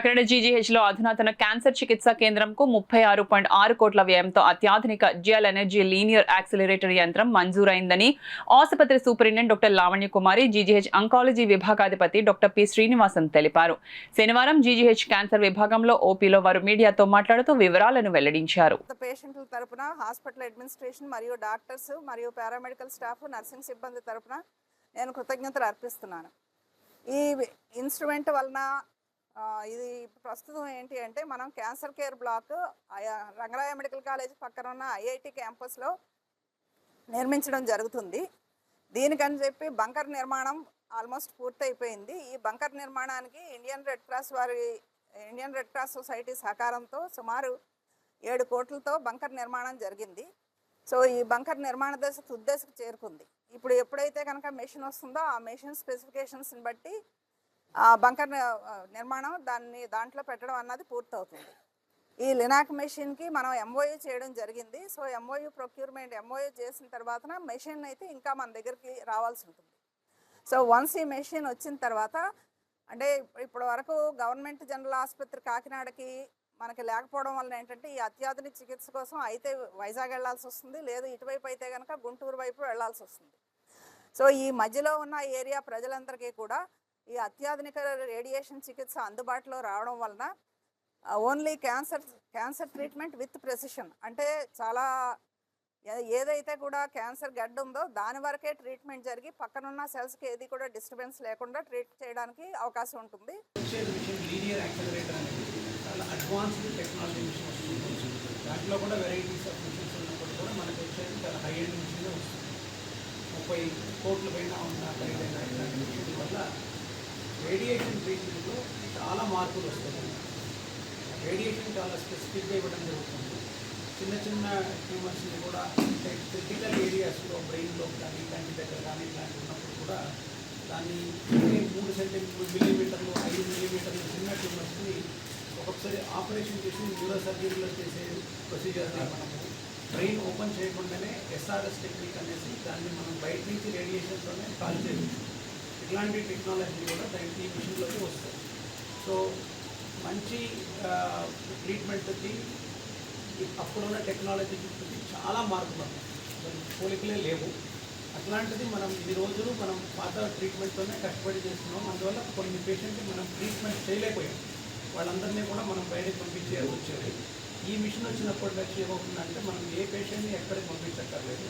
కాకినాడ జీజీహెచ్లో అధునాతన క్యాన్సర్ చికిత్సా కేంద్రంకు 36.6 కోట్ల వ్యయంతో అత్యాధునిక జియల్ ఎనర్జీ లీనియర్ యాక్సిలరేటర్ యంత్రం మంజూరైందని ఆసుపత్రి superintendent doctor Lavanya Kumari, GGH oncology విభాగాధిపతి డాక్టర్ పి శ్రీనివాసన్ తెలిపారు. శనివారం జీజీహెచ్ క్యాన్సర్ విభాగంలో ఓపీలో వారు మీడియాతో మాట్లాడుతూ వివరాలను వెల్లడించారు. పేషెంట్ల తరపున హాస్పిటల్ అడ్మినిస్ట్రేషన్ మరియు డాక్టర్స్ మరియు పారామెడికల్ స్టాఫ్, నర్సింగ్ సిబ్బంది తరపున నేను కృతజ్ఞతలు అర్పిస్తున్నాను. ఈ ఇన్స్ట్రుమెంట్ వలన ఇది ప్రస్తుతం ఏంటి అంటే మనం cancer care black Rangaraya medical college పక్కన ఉన్న ఐఐటి క్యాంపస్లో నిర్మించడం జరుగుతుంది. దీనికని చెప్పి బంకర్ నిర్మాణం ఆల్మోస్ట్ పూర్తయిపోయింది. ఈ బంకర్ నిర్మాణానికి ఇండియన్ రెడ్ క్రాస్ సొసైటీ సహకారంతో సుమారు 7 కోట్లతో బంకర్ నిర్మాణం జరిగింది. సో ఈ బంకర్ నిర్మాణ దశ తుద్దశకు చేరుకుంది. ఇప్పుడు ఎప్పుడైతే కనుక మెషిన్ వస్తుందో ఆ మెషిన్ స్పెసిఫికేషన్స్ని బట్టి బంకర్ నిర్మాణం దాంట్లో పెట్టడం అన్నది పూర్తవుతుంది. ఈ లినాక్ మెషిన్కి మనం ఎంఓయూ చేయడం జరిగింది. సో ఎంఓయూ చేసిన తర్వాత మెషిన్ అయితే ఇంకా మన దగ్గరికి రావాల్సి ఉంటుంది. సో వన్స్ ఈ మెషిన్ వచ్చిన తర్వాత అంటే ఇప్పటి వరకు గవర్నమెంట్ జనరల్ ఆసుపత్రి కాకినాడకి మనకి లేకపోవడం వల్ల ఏంటంటే ఈ అత్యాధునిక చికిత్స కోసం అయితే వైజాగ్ వెళ్లాల్సి వస్తుంది, లేదు ఇటువైపు అయితే కనుక గుంటూరు వైపు వెళ్లాల్సి వస్తుంది. సో ఈ మధ్యలో ఉన్న ఏరియా ప్రజలందరికీ కూడా ఈ అత్యాధునిక రేడియేషన్ చికిత్స అందుబాటులో రావడం వలన only cancer treatment with precision, అంటే చాలా ఏదైతే కూడా క్యాన్సర్ గడ్డ ఉందో దాని వరకే ట్రీట్మెంట్ జరిగి పక్కనున్న సెల్స్కి ఏది కూడా డిస్టర్బెన్స్ లేకుండా ట్రీట్ చేయడానికి అవకాశం ఉంటుంది. దాంట్లో కూడా వెరైటీస్ ఆఫ్ మిషన్స్ ఉన్నప్పుడు కూడా మనకు వచ్చేది చాలా హై ఎండ్ మిషన్ వస్తుంది. 30 కోట్ల పైన ఉన్న ఖరీదైన ఇలాంటి మిషన్ వల్ల రేడియేషన్ ట్రీట్మెంట్లో చాలా మార్పులు వస్తాయి. రేడియేషన్ చాలా స్పెసిఫిక్గా ఇవ్వడం జరుగుతుంది. చిన్న చిన్న ట్యూమర్స్ని కూడా అంటే క్రిటికల్ ఏరియాస్లో బ్రెయిన్లో కానీ కంటి దగ్గర కానీ ఇలాంటి ఉన్నప్పుడు కూడా దాన్ని 3 మిల్లీమీటర్లు 5 మిల్లీమీటర్లు చిన్న ట్యూమర్స్ని ఒక్కొక్కసారి ఆపరేషన్ చేసి న్యూరో సర్జరీలో చేసే ప్రొసీజర్ని మనము బ్రెయిన్ ఓపెన్ చేయకుండానే ఎస్ఆర్ఎస్ టెక్నిక్ అనేసి దాన్ని మనం బయట నుంచి రేడియేషన్తోనే కాల్ చేయవచ్చు. ఇట్లాంటి టెక్నాలజీ కూడా దానికి ఈ మిషన్లోకి వస్తుంది. సో మంచి ట్రీట్మెంట్కి అప్పుడున్న టెక్నాలజీకి చాలా మార్పులు ఉన్నాయి, పోలికలే లేవు. అట్లాంటిది మనం ఈ రోజులు మనం పాత ట్రీట్మెంట్తోనే కష్టపడి చేస్తున్నాం. అందువల్ల కొన్ని పేషెంట్కి మనం ట్రీట్మెంట్ చేయలేకపోయాం. వాళ్ళందరినీ కూడా మనం బయటకు పంపించేయాల్సి వచ్చేది. ఈ మిషన్ వచ్చినప్పటి నుంచి ఏమవుతుందంటే మనం ఏ పేషెంట్ని ఎక్కడికి పంపించక్కర్లేదు.